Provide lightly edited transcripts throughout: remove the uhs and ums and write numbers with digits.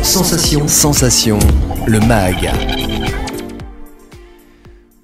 Sensation, le MAG.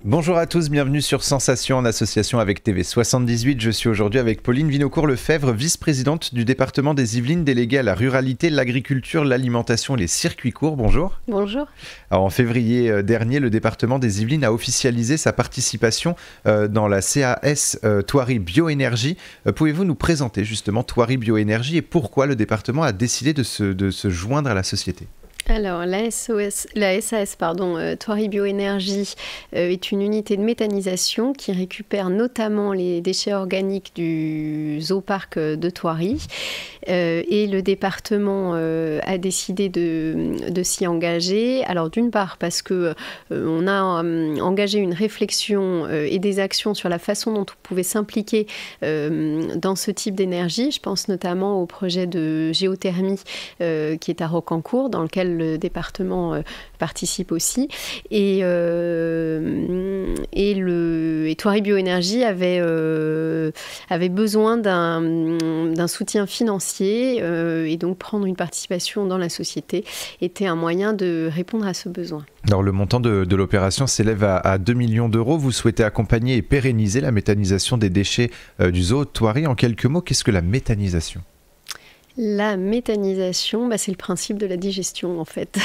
Bonjour à tous, bienvenue sur Sensation en association avec TV78. Je suis aujourd'hui avec Pauline Vinocourt-Lefebvre, vice-présidente du département des Yvelines, déléguée à la ruralité, l'agriculture, l'alimentation et les circuits courts. Bonjour. Bonjour. Alors, en février dernier, le département des Yvelines a officialisé sa participation dans la CAS Thoiry Bioénergie. Pouvez-vous nous présenter justement Thoiry Bioénergie et pourquoi le département a décidé de se joindre à la société ? Alors, la SAS, Thoiry Bioénergie, est une unité de méthanisation qui récupère notamment les déchets organiques du zooparc de Thoiry. Et le département a décidé de s'y engager. Alors, d'une part, parce qu'on a engagé une réflexion et des actions sur la façon dont on pouvait s'impliquer dans ce type d'énergie. Je pense notamment au projet de géothermie qui est à Rocancourt, dans lequel le département participe aussi. Et Thoiry Bioénergie avait besoin d'un soutien financier et donc prendre une participation dans la société était un moyen de répondre à ce besoin. Alors, le montant de l'opération s'élève à 2 millions d'euros. Vous souhaitez accompagner et pérenniser la méthanisation des déchets du zoo de Thoiry. En quelques mots, qu'est-ce que la méthanisation ? La méthanisation, c'est le principe de la digestion en fait.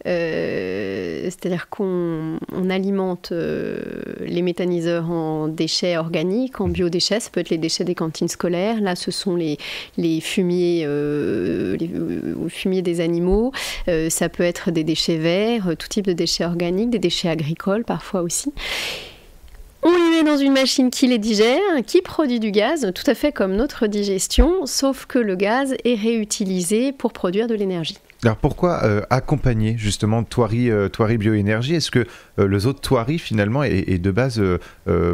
C'est-à-dire qu'on alimente les méthaniseurs en déchets organiques, en biodéchets. Ça peut être les déchets des cantines scolaires. Là, ce sont les fumiers, fumiers des animaux. Ça peut être des déchets verts, tout type de déchets organiques, des déchets agricoles parfois aussi. On les met dans une machine qui les digère, qui produit du gaz, tout à fait comme notre digestion, sauf que le gaz est réutilisé pour produire de l'énergie. Alors pourquoi accompagner justement Thoiry Bioénergie ? Est-ce que le zoo de Thoiry finalement est de base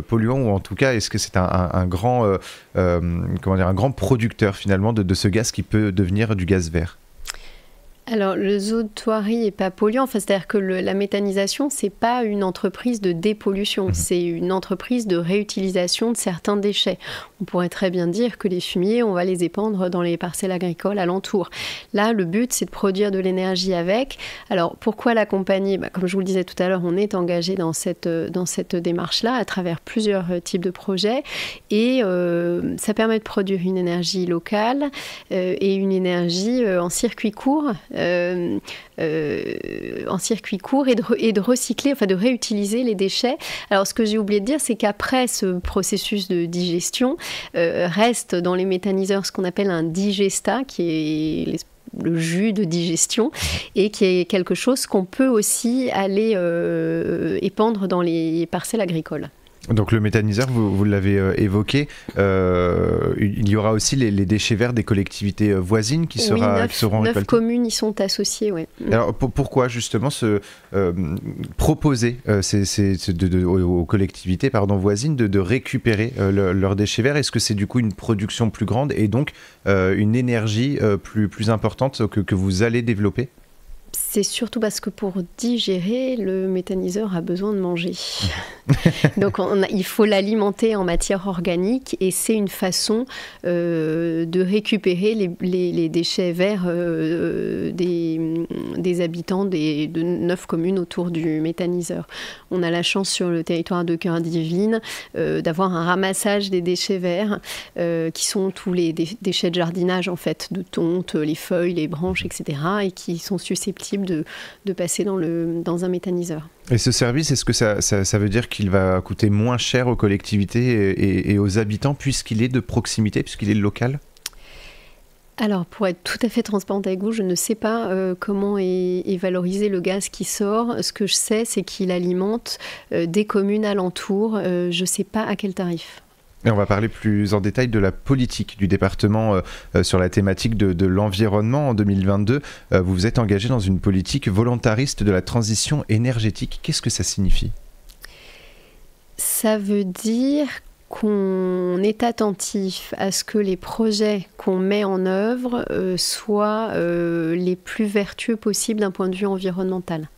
polluant, ou en tout cas est-ce que c'est un grand producteur finalement de ce gaz qui peut devenir du gaz vert ? Alors, le zoo de Thoiry n'est pas polluant. C'est-à-dire que la méthanisation, ce n'est pas une entreprise de dépollution. C'est une entreprise de réutilisation de certains déchets. On pourrait très bien dire que les fumiers, on va les épandre dans les parcelles agricoles alentours. Là, le but, c'est de produire de l'énergie avec. Alors, pourquoi l'accompagner ? Comme je vous le disais tout à l'heure, on est engagé dans cette démarche-là à travers plusieurs types de projets. Et ça permet de produire une énergie locale et une énergie en circuit court. En circuit court et de recycler, de réutiliser les déchets. Alors, ce que j'ai oublié de dire, c'est qu'après ce processus de digestion, reste dans les méthaniseurs ce qu'on appelle un digestat, qui est le jus de digestion, et qui est quelque chose qu'on peut aussi aller épandre dans les parcelles agricoles. Donc le méthaniseur, vous l'avez évoqué, il y aura aussi les déchets verts des collectivités voisines qui seront récoltés. 9 communes y sont associées, oui. Alors pourquoi justement proposer aux collectivités voisines de récupérer leurs déchets verts ? Est-ce que c'est du coup une production plus grande et donc une énergie plus importante que vous allez développer ? C'est surtout parce que pour digérer, le méthaniseur a besoin de manger. Donc il faut l'alimenter en matière organique et c'est une façon de récupérer les déchets verts des habitants de 9 communes autour du méthaniseur. On a la chance sur le territoire de Cœur-d'Yvelines d'avoir un ramassage des déchets verts qui sont tous les déchets de jardinage en fait, de tonte, les feuilles, les branches, etc. et qui sont susceptibles de passer dans un méthaniseur. Et ce service, est-ce que ça veut dire qu'il va coûter moins cher aux collectivités et aux habitants puisqu'il est de proximité, puisqu'il est local ? Alors, pour être tout à fait transparente avec vous, je ne sais pas comment est valorisé le gaz qui sort. Ce que je sais, c'est qu'il alimente des communes alentours. Je ne sais pas à quel tarif. Et on va parler plus en détail de la politique du département sur la thématique de l'environnement en 2022. Vous vous êtes engagé dans une politique volontariste de la transition énergétique. Qu'est-ce que ça signifie ? Ça veut dire qu'on est attentif à ce que les projets qu'on met en œuvre soient les plus vertueux possibles d'un point de vue environnemental.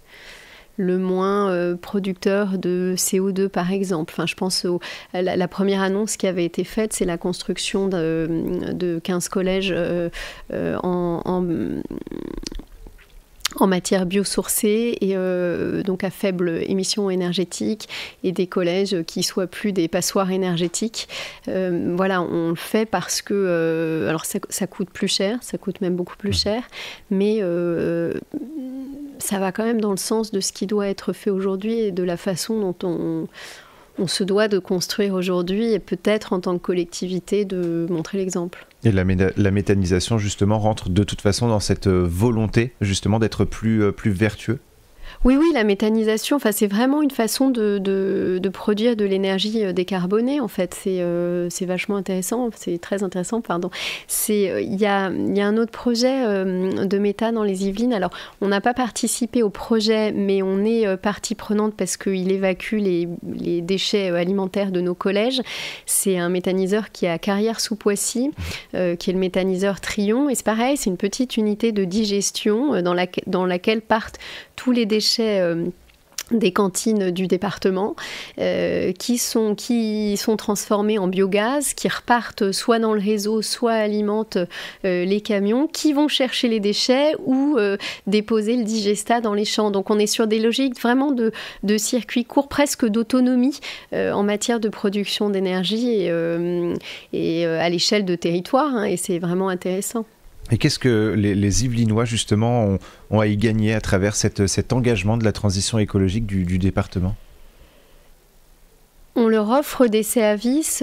Le moins producteur de CO2 par exemple. Je pense à la première annonce qui avait été faite, c'est la construction de 15 collèges en matière biosourcée et donc à faible émission énergétique, et des collèges qui soient plus des passoires énergétiques. Voilà, on le fait parce que alors ça coûte plus cher, ça coûte même beaucoup plus cher, mais ça va quand même dans le sens de ce qui doit être fait aujourd'hui et de la façon dont on se doit de construire aujourd'hui, et peut-être en tant que collectivité de montrer l'exemple. Et la méthanisation, justement, rentre de toute façon dans cette volonté, justement, d'être plus vertueux. Oui, la méthanisation, c'est vraiment une façon de produire de l'énergie décarbonée, en fait. C'est vachement intéressant, c'est très intéressant, pardon. Il y a un autre projet de méthane dans les Yvelines. Alors, on n'a pas participé au projet, mais on est partie prenante parce qu'il évacue les déchets alimentaires de nos collèges. C'est un méthaniseur qui est à Carrières-sous-Poissy, qui est le méthaniseur Trion. Et c'est pareil, c'est une petite unité de digestion dans laquelle partent tous les déchets des cantines du département qui sont transformés en biogaz, qui repartent soit dans le réseau, soit alimentent les camions, qui vont chercher les déchets ou déposer le digestat dans les champs. Donc on est sur des logiques vraiment de circuits courts, presque d'autonomie en matière de production d'énergie et à l'échelle de territoire, et c'est vraiment intéressant. Et qu'est-ce que les Yvelinois, justement, ont à y gagner à travers cet engagement de la transition écologique du département ? On leur offre des services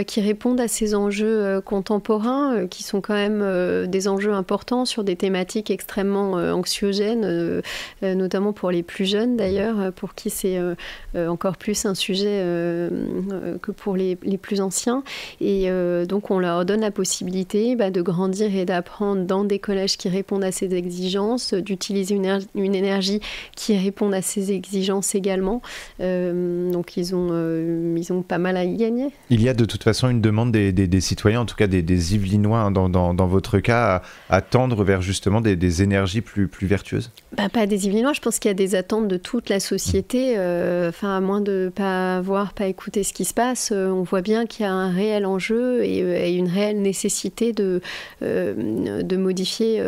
qui répondent à ces enjeux contemporains, qui sont quand même des enjeux importants sur des thématiques extrêmement anxiogènes, notamment pour les plus jeunes d'ailleurs, pour qui c'est encore plus un sujet que pour les plus anciens. Et donc on leur donne la possibilité de grandir et d'apprendre dans des collèges qui répondent à ces exigences, d'utiliser une énergie qui réponde à ces exigences également. Donc ils ont pas mal à y gagner. Il y a de toute façon une demande des citoyens, en tout cas des Yvelinois dans votre cas, à tendre vers justement des énergies plus vertueuses ? Pas des Yvelinois, je pense qu'il y a des attentes de toute la société. À moins de pas écouter ce qui se passe, on voit bien qu'il y a un réel enjeu et une réelle nécessité de modifier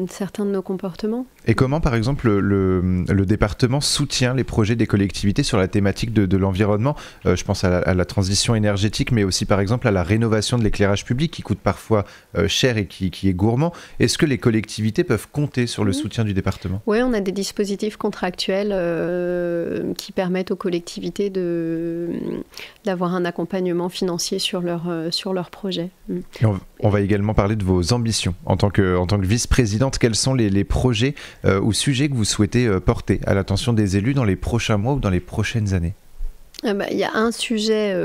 certains de nos comportements. Et comment, par exemple, le département soutient les projets des collectivités sur la thématique de l'environnement ? Je pense à la transition énergétique, mais aussi, par exemple, à la rénovation de l'éclairage public, qui coûte parfois cher et qui est gourmand. Est-ce que les collectivités peuvent compter sur le soutien du département ? Oui, on a des dispositifs contractuels qui permettent aux collectivités d'avoir un accompagnement financier sur leurs projets. Et on va également parler de vos ambitions. En tant que vice-présidente, quels sont les projets ou sujets que vous souhaitez porter à l'attention des élus dans les prochains mois ou dans les prochaines années ? Il y a un sujet,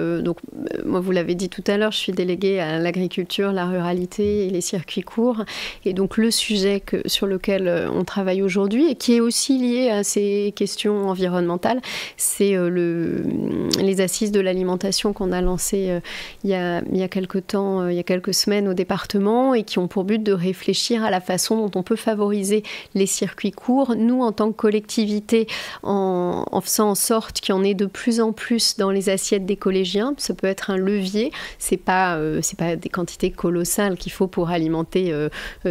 moi vous l'avez dit tout à l'heure, je suis déléguée à l'agriculture, la ruralité et les circuits courts. Et donc le sujet sur lequel on travaille aujourd'hui et qui est aussi lié à ces questions environnementales, c'est les assises de l'alimentation qu'on a lancées il y a quelques temps, il y a quelques semaines au département, et qui ont pour but de réfléchir à la façon dont on peut favoriser les circuits courts. Nous, en tant que collectivité, en faisant en sorte qu'il y en ait de plus en plus dans les assiettes des collégiens, ça peut être un levier. C'est pas des quantités colossales qu'il faut pour alimenter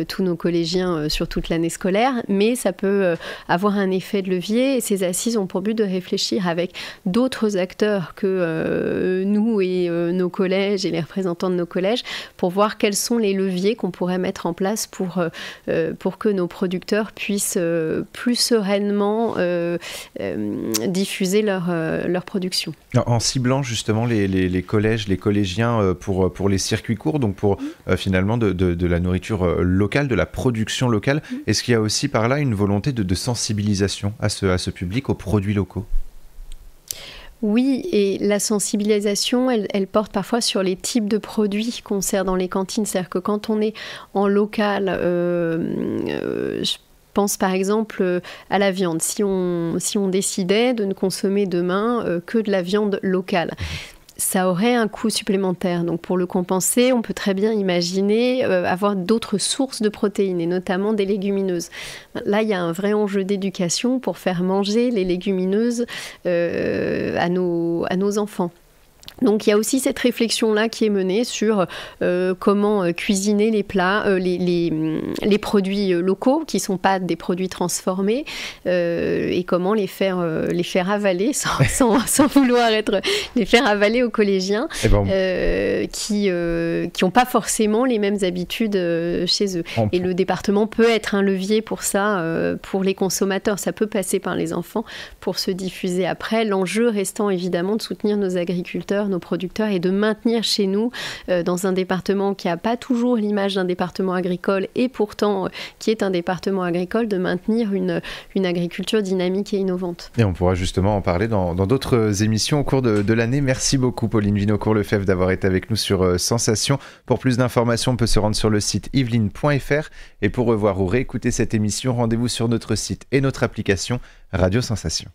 tous nos collégiens sur toute l'année scolaire, mais ça peut avoir un effet de levier. Et ces assises ont pour but de réfléchir avec d'autres acteurs que nous et nos collèges et les représentants de nos collèges, pour voir quels sont les leviers qu'on pourrait mettre en place pour que nos producteurs puissent plus sereinement diffuser leur production. En ciblant justement les collèges, les collégiens pour les circuits courts, donc pour finalement de la nourriture locale, de la production locale, est-ce qu'il y a aussi par là une volonté de sensibilisation à ce public, aux produits locaux ? Oui, et la sensibilisation, elle porte parfois sur les types de produits qu'on sert dans les cantines. C'est-à-dire que quand on est en local, je pense par exemple à la viande. Si on décidait de ne consommer demain que de la viande locale, ça aurait un coût supplémentaire. Donc pour le compenser, on peut très bien imaginer avoir d'autres sources de protéines, et notamment des légumineuses. Là, il y a un vrai enjeu d'éducation pour faire manger les légumineuses à nos enfants. Donc il y a aussi cette réflexion-là qui est menée sur comment cuisiner les plats, les produits locaux qui ne sont pas des produits transformés et comment les faire avaler sans vouloir les faire avaler aux collégiens qui n'ont pas forcément les mêmes habitudes chez eux. Et le département peut être un levier pour ça, pour les consommateurs. Ça peut passer par les enfants pour se diffuser après. L'enjeu restant évidemment de soutenir nos agriculteurs, nos producteurs et de maintenir chez nous, dans un département qui n'a pas toujours l'image d'un département agricole et pourtant qui est un département agricole, de maintenir une agriculture dynamique et innovante. Et on pourra justement en parler dans d'autres émissions au cours de l'année. Merci beaucoup Pauline Vinocourt-Lefebvre d'avoir été avec nous sur Sensation. Pour plus d'informations, on peut se rendre sur le site yveline.fr et pour revoir ou réécouter cette émission, rendez-vous sur notre site et notre application Radio Sensation.